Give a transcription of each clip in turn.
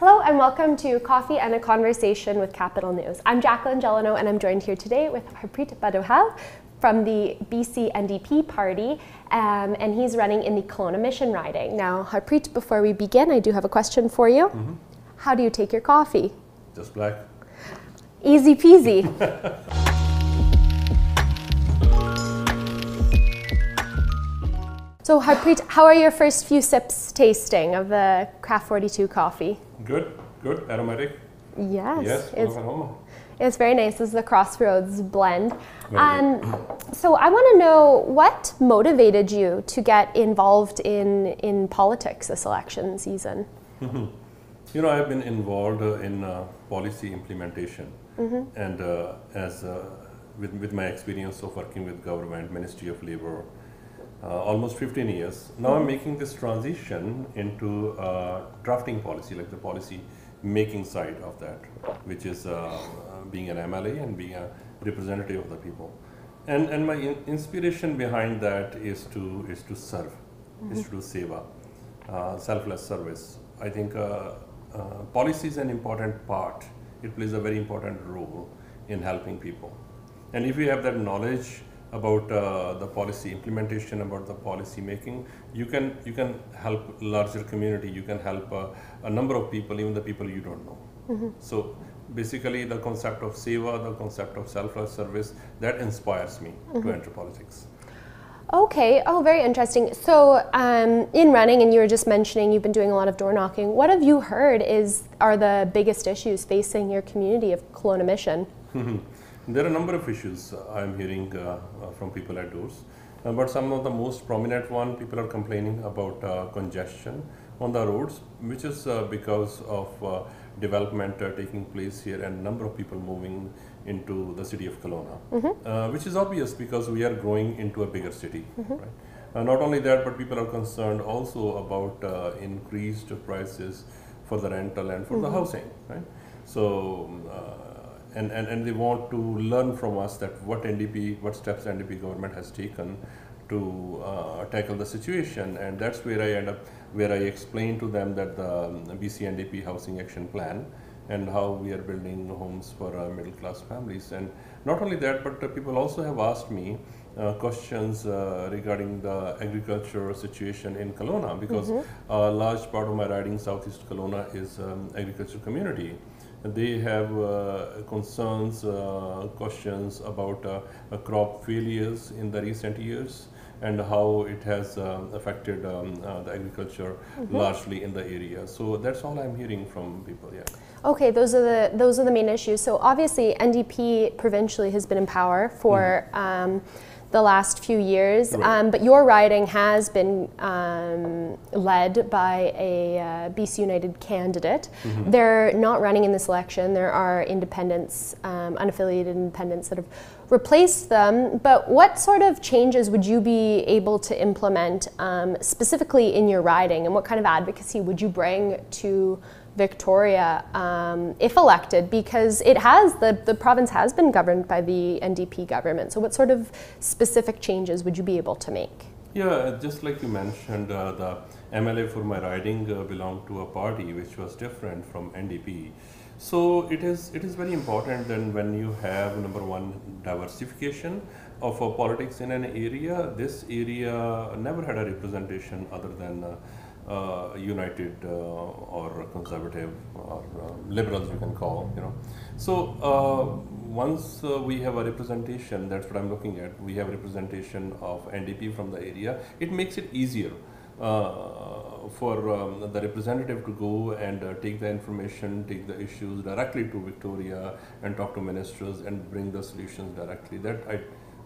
Hello and welcome to Coffee and a Conversation with Capital News. I'm Jacqueline Gelano and I'm joined here today with Harpreet Badohal from the BC NDP party, and he's running in the Colona Mission riding. Now, Harpreet, before we begin, I do have a question for you. How do you take your coffee? Just black. Easy peasy. So Harpreet, how are your first few sips tasting of the Craft 42 coffee? Good, aromatic. Yes, aroma. It's very nice. This is the Crossroads blend. So I want to know what motivated you to get involved in politics this election season? You know, I've been involved in policy implementation, and with my experience of working with government, Ministry of Labor, almost 15 years. Now I'm making this transition into drafting policy, like the policy making side of that, which is being an MLA and being a representative of the people. And my inspiration behind that is to serve, is to do seva, selfless service. I think policy is an important part. It plays a very important role in helping people. And if you have that knowledge about the policy implementation, about the policy making, you can help larger community, you can help a number of people, even the people you don't know. So basically the concept of seva, the concept of selfless service, that inspires me to enter politics. Okay, very interesting. So in running, and you were just mentioning you've been doing a lot of door knocking, what have you heard are the biggest issues facing your community of Colona Mission? There are a number of issues I'm hearing from people at doors, but some of the most prominent one, people are complaining about congestion on the roads, which is because of development taking place here and number of people moving into the city of Kelowna, which is obvious because we are growing into a bigger city. Right? Not only that, but people are concerned also about increased prices for the rental and for the housing. Right? So. And they want to learn from us that what steps NDP government has taken to tackle the situation, and that's where I explain to them that the BC NDP Housing Action Plan and how we are building homes for middle class families. And not only that, but people also have asked me questions regarding the agriculture situation in Kelowna, because a large part of my riding Southeast Kelowna is agriculture community. They have concerns, questions about crop failures in the recent years and how it has affected the agriculture largely in the area. So that's all I'm hearing from people. Yeah. Okay, those are the main issues. So obviously NDP provincially has been in power for the last few years, but your riding has been led by a BC United candidate. They're not running in this election. There are independents, unaffiliated independents that have replaced them, but what sort of changes would you be able to implement specifically in your riding, and what kind of advocacy would you bring to Victoria if elected, because the province has been governed by the NDP government. So what sort of specific changes would you be able to make? Yeah, just like you mentioned, the MLA for my riding belonged to a party which was different from NDP. So it is very important then when you have, number one, diversification of politics in an area. This area never had a representation other than United or conservative or liberals, you can call, you know. So once we have a representation, that's what I'm looking at, we have representation of NDP from the area, it makes it easier for the representative to go and take the information, take the issues directly to Victoria and talk to ministers and bring the solutions directly. That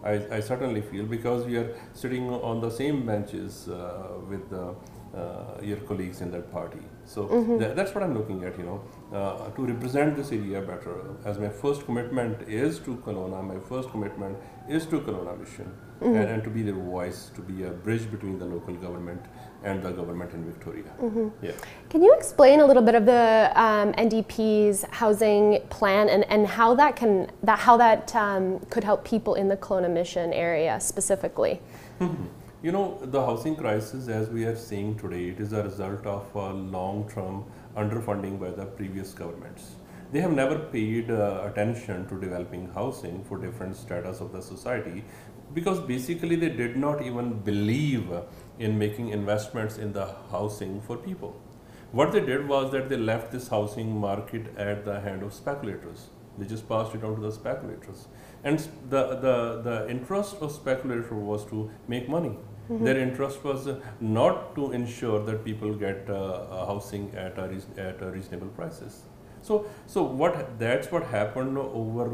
I certainly feel, because we are sitting on the same benches with your colleagues in that party. So that's what I'm looking at, you know, to represent this area better. As my first commitment is to Kelowna, my first commitment is to Colona Mission, and to be their voice, to be a bridge between the local government and the government in Victoria. Yeah. Can you explain a little bit of the NDP's housing plan and how that could help people in the Colona Mission area specifically? You know, the housing crisis, as we are seeing today, it is a result of long-term underfunding by the previous governments. They have never paid attention to developing housing for different status of the society, because basically they did not even believe in making investments in the housing for people. What they did was that they left this housing market at the hand of speculators. They just passed it on to the speculators. And the interest of speculator was to make money. Their interest was not to ensure that people get housing at reasonable prices. So that's what happened over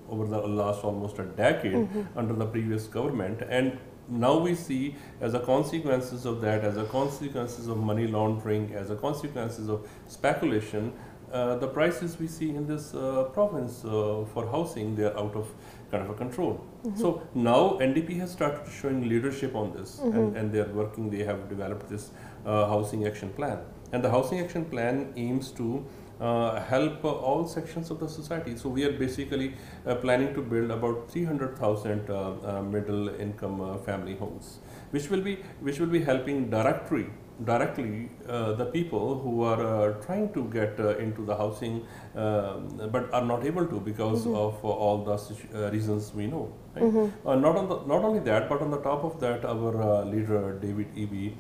the last almost a decade under the previous government. And now we see, as a consequences of that, as a consequences of money laundering, as a consequences of speculation, the prices we see in this province for housing, they are out of kind of a control. So now NDP has started showing leadership on this, and they are working. They have developed this housing action plan, and the housing action plan aims to help all sections of the society. So we are basically planning to build about 300,000 middle income family homes, which will be helping directly the people who are trying to get into the housing but are not able to because of all the reasons we know. Right? Not only that, but on the top of that, our leader David Eby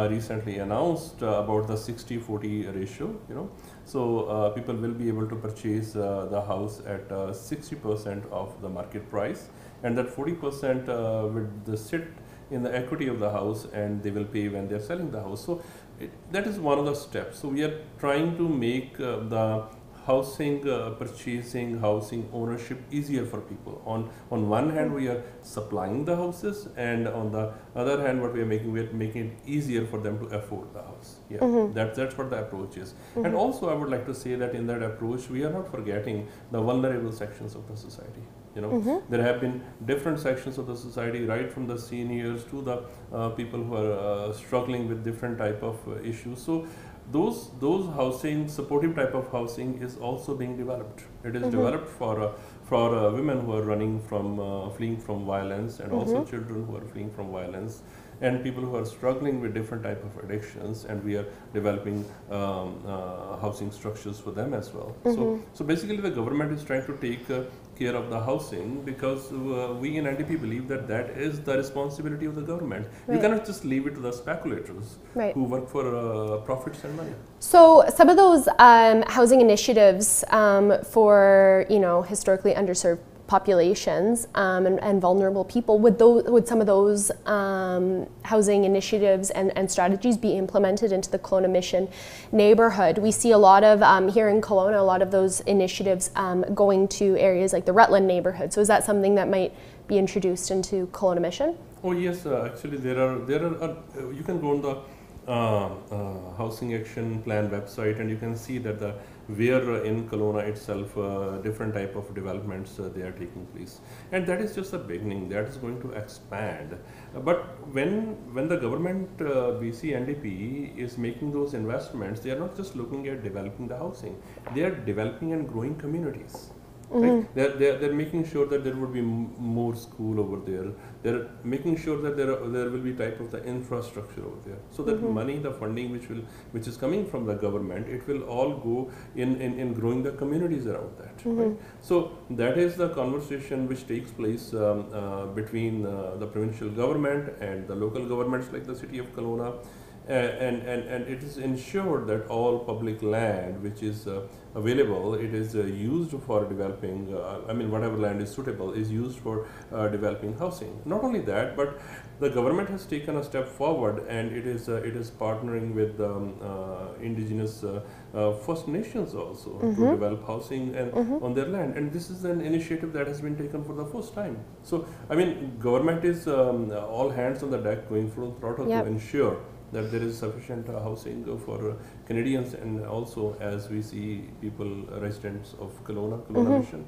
recently announced about the 60-40 ratio. So people will be able to purchase the house at 60% of the market price, and that 40% will sit in the equity of the house, and they will pay when they are selling the house. So that is one of the steps. So we are trying to make the housing purchasing, housing ownership easier for people. On one hand, we are supplying the houses, and on the other hand, what we are making it easier for them to afford the house. Yeah, that's what the approach is. And also, I would like to say that in that approach, we are not forgetting the vulnerable sections of the society. There have been different sections of the society, right from the seniors to the people who are struggling with different type of issues. So those housing, supportive type of housing is also being developed. It is developed for women who are running from fleeing from violence, and also children who are fleeing from violence, and people who are struggling with different type of addictions, and we are developing housing structures for them as well. So basically the government is trying to take care of the housing, because we in NDP believe that is the responsibility of the government. You cannot just leave it to the speculators who work for profits and money. So some of those housing initiatives for historically underserved populations and vulnerable people, would some of those housing initiatives and strategies be implemented into the Colona Mission neighborhood? We see a lot of, here in Kelowna, a lot of those initiatives going to areas like the Rutland neighborhood. So is that something that might be introduced into Colona Mission? Oh yes, actually there are you can go on the Housing Action Plan website, and you can see that where in Kelowna itself different type of developments they are taking place, and that is just the beginning. That is going to expand. But when the government BC NDP is making those investments, they are not just looking at developing the housing. They are developing and growing communities. Right? They're making sure that there would be more school over there. They're making sure that there will be type of the infrastructure over there. So that money, the funding which is coming from the government, it will all go in growing the communities around that. Right? So that is the conversation which takes place between the provincial government and the local governments like the city of Kelowna. And it is ensured that all public land which is available, it is used for developing, whatever land is suitable is used for developing housing. Not only that, but the government has taken a step forward, and it is partnering with indigenous First Nations also to develop housing and on their land. And this is an initiative that has been taken for the first time. So, government is all hands on the deck going full throttle to ensure that there is sufficient housing for Canadians, and also as we see people, residents of Colona Mission.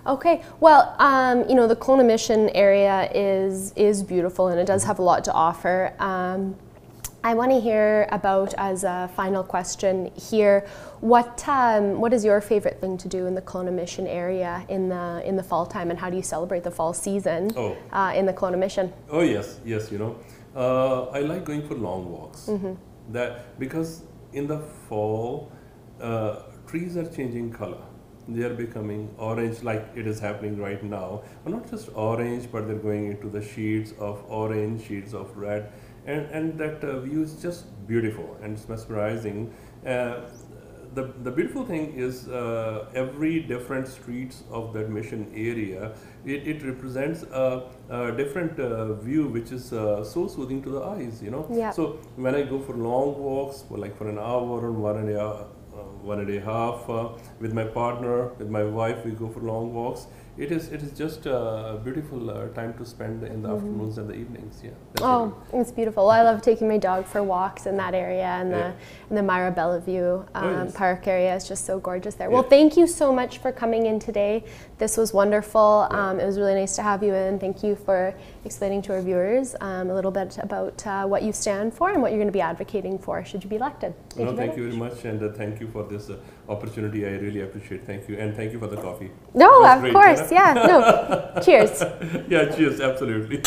Okay, well, the Colona Mission area is beautiful, and it does have a lot to offer. I want to hear about, as a final question here, what is your favorite thing to do in the Colona Mission area in the fall time, and how do you celebrate the fall season in the Colona Mission? Oh yes, yes. I like going for long walks. That because in the fall, trees are changing color. They are becoming orange, like it is happening right now. But not just orange, but they're going into the shades of orange, shades of red. And that view is just beautiful and it's mesmerizing. The beautiful thing is every different streets of that mission area, it represents a different view which is so soothing to the eyes, Yeah. So when I go for long walks, for an hour or 1.5 with my partner, with my wife, we go for long walks. It is just a beautiful time to spend in the afternoons and the evenings. Yeah. It's beautiful. Well, I love taking my dog for walks in that area, and the Myra Bellevue park area is just so gorgeous there. Well, thank you so much for coming in today. This was wonderful. It was really nice to have you in. Thank you for explaining to our viewers a little bit about what you stand for and what you're going to be advocating for should you be elected. Thank you very much, and thank you for this opportunity. I really appreciate. Thank you, and thank you for the coffee. No, of course. Yeah. No. Cheers. Yeah. Cheers. Absolutely.